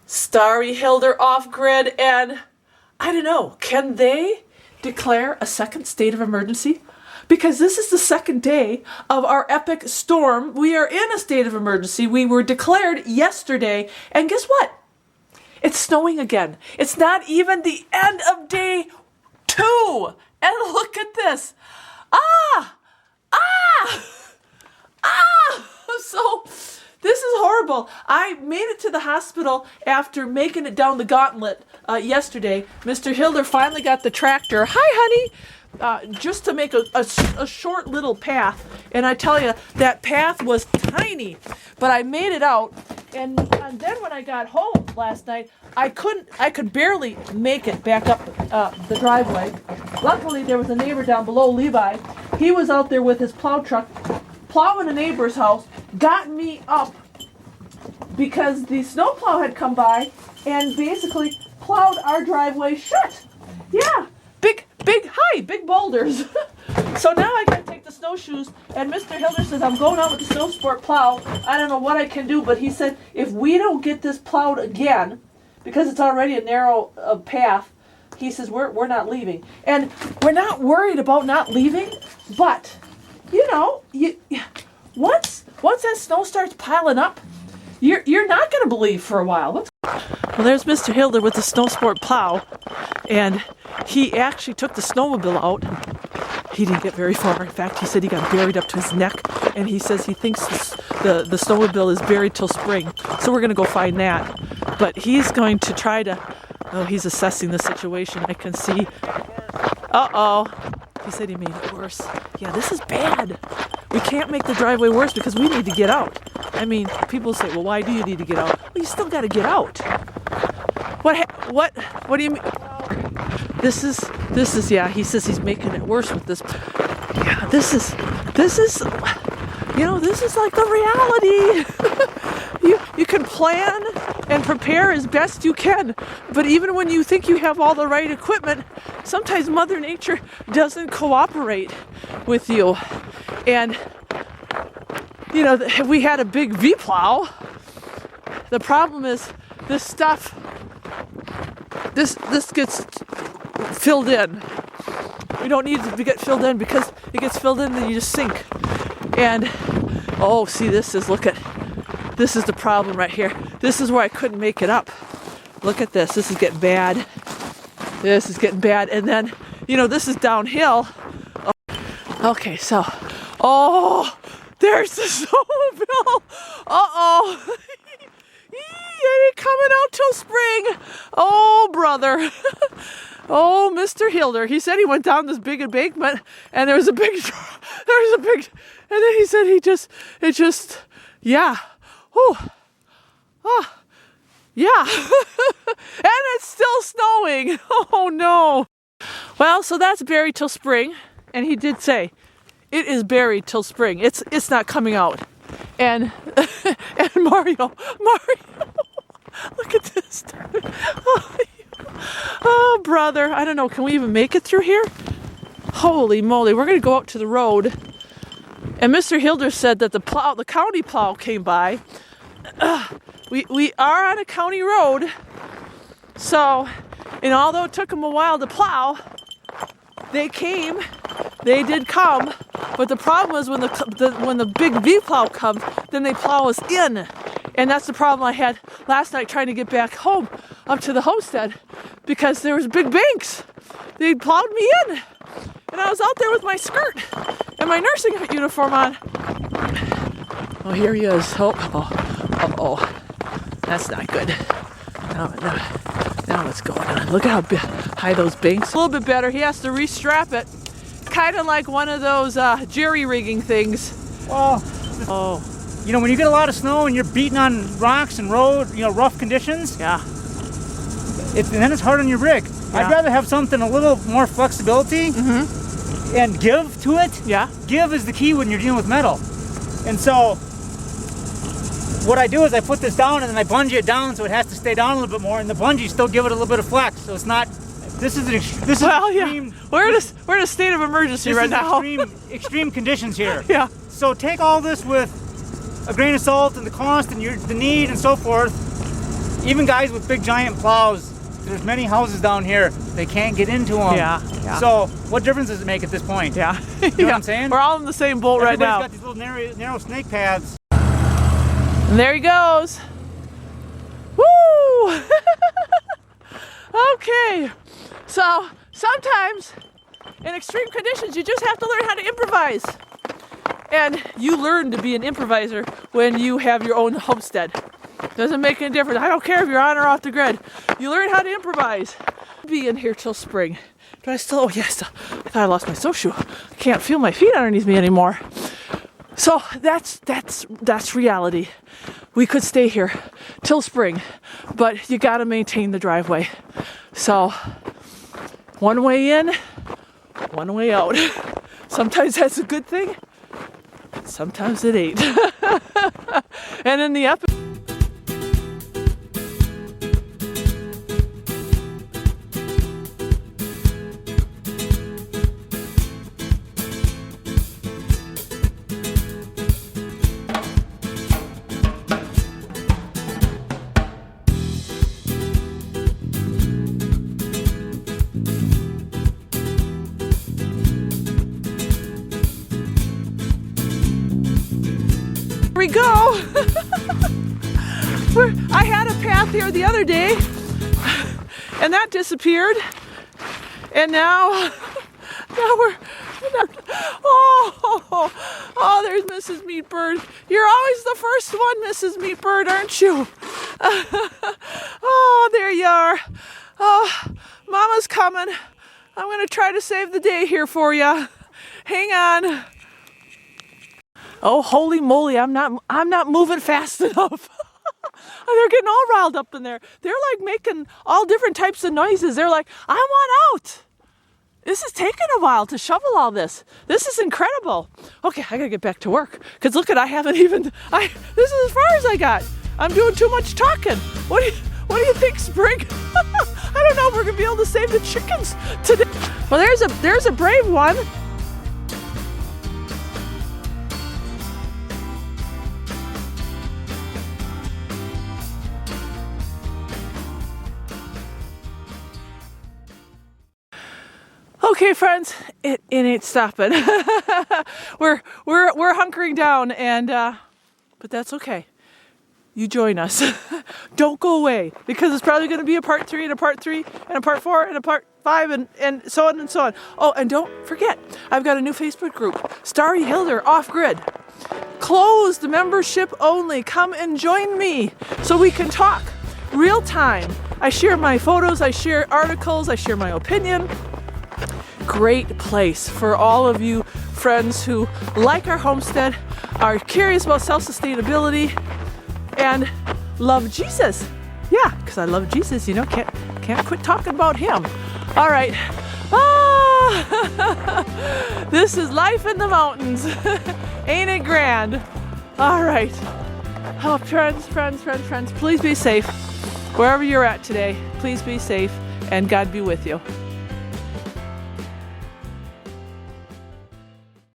Starry Hilder off-grid, and I don't know, can they declare a second state of emergency? Because this is the second day of our epic storm. We are in a state of emergency. We were declared yesterday, and guess what? It's snowing again. It's not even the end of day 2. And look at this. So this is horrible. I made it to the hospital after making it down the gauntlet yesterday. Mr. Hilder finally got the tractor. Hi, honey. Just to make a short little path. And I tell you, that path was tiny. But I made it out. And then when I got home last night, I could barely make it back up the driveway. Luckily, there was a neighbor down below, Levi. He was out there with his plow truck, plowing a neighbor's house, got me up because the snowplow had come by and basically plowed our driveway shut. Yeah, big boulders. So now I gotta take the snowshoes, and Mr. Hilder says I'm going out with the snow sport plow. I don't know what I can do, but he said if we don't get this plowed again, because it's already a narrow path, he says we're not leaving. And we're not worried about not leaving, but you know, once that snow starts piling up, you're not going to believe for a while. Well, there's Mr. Hilder with the snow sport plow, and he actually took the snowmobile out. He didn't get very far. In fact, he said he got buried up to his neck, and he says he thinks the snowmobile is buried till spring. So we're going to go find that. But he's going to try to, he's assessing the situation. I can see. Uh-oh. He said he made it worse. Yeah, this is bad. We can't make the driveway worse because we need to get out. I mean, people say, well, why do you need to get out? Well, you still got to get out. What do you mean? This is, yeah, he says he's making it worse with this. Yeah, this is, you know, this is like the reality. You can plan and prepare as best you can, but even when you think you have all the right equipment, sometimes Mother Nature doesn't cooperate with you. And, you know, we had a big V-plow. The problem is this stuff, this gets filled in. We don't need it to get filled in because it gets filled in and you just sink. And, oh, see, this is the problem right here. This is where I couldn't make it up. Look at this. This is getting bad. This is getting bad. And then, you know, this is downhill. Okay, so, there's the snowmobile. Uh-oh. It ain't coming out till spring. Oh, brother. Oh, Mr. Hilder. He said he went down this big embankment, and and then he said it just, yeah. Whew. Oh, yeah. And it's still snowing. Oh, no. Well, so that's buried till spring. And he did say, it is buried till spring. It's not coming out. And Mario, look at this. Oh, brother. I don't know. Can we even make it through here? Holy moly. We're going to go out to the road. And Mr. Hilder said that the county plow came by. We are on a county road. So, and although it took them a while to plow, they did come. But the problem is when the big V-plow comes, then they plow us in. And that's the problem I had last night trying to get back home up to the homestead because there was big banks. They plowed me in. And I was out there with my skirt and my nursing uniform on. Oh, here he is. Oh. That's not good. Now what's going on? Look at how high those banks. A little bit better. He has to restrap it. Kind of like one of those jerry-rigging things. Oh. You know, when you get a lot of snow and you're beating on rocks and road, you know, rough conditions. Yeah. And then it's hard on your rig. Yeah. I'd rather have something a little more flexibility and give to it. Yeah. Give is the key when you're dealing with metal. And so what I do is I put this down and then I bungee it down so it has to stay down a little bit more, and the bungee still give it a little bit of flex. So it's not. This is extreme. Yeah. We're in a state of emergency right now. Extreme conditions here. Yeah. So take all this with a grain of salt and the cost and the need and so forth. even guys with big giant plows, there's many houses down here, they can't get into them. Yeah. So what difference does it make at this point? Yeah. You know what I'm saying? We're all in the same boat right now. Everybody's got these little narrow snake paths. And there he goes. Woo! Okay. So sometimes in extreme conditions, you just have to learn how to improvise. And you learn to be an improviser when you have your own homestead. Doesn't make any difference. I don't care if you're on or off the grid. You learn how to improvise. Be in here till spring. Do I still? Oh yes. I thought I lost my snowshoe. I can't feel my feet underneath me anymore. So that's reality. We could stay here till spring, but you gotta maintain the driveway. So one way in, one way out. Sometimes that's a good thing. Sometimes it ain't. And in the episode. We go. I had a path here the other day and that disappeared, and now we're oh, there's Mrs. Meatbird. You're always the first one, Mrs. Meatbird, aren't you? Oh, there you are. Oh, Mama's coming. I'm gonna try to save the day here for you. Hang on. Oh, holy moly, I'm not moving fast enough. They're getting all riled up in there. They're like making all different types of noises. They're like, I want out. This is taking a while to shovel all this. This is incredible. Okay, I gotta get back to work. Cause look at, this is as far as I got. I'm doing too much talking. What do you think, Sprig? I don't know if we're gonna be able to save the chickens today. Well, there's a brave one. Okay, friends, it ain't stopping. we're hunkering down, and but that's okay. You join us. Don't go away, because it's probably going to be a part 3 and a part 3 and a part 4 and a part 5 and so on and so on. Oh, and don't forget, I've got a new Facebook group, Starry Hilder Off Grid. Closed membership only. Come and join me so we can talk real time. I share my photos, I share articles, I share my opinion. Great place for all of you friends who like our homestead, are curious about self-sustainability, and love Jesus. Yeah, because I love Jesus, you know, can't quit talking about him. All right. This is life in the mountains. Ain't it grand? All right. Oh, friends, please be safe. Wherever you're at today, please be safe, and God be with you.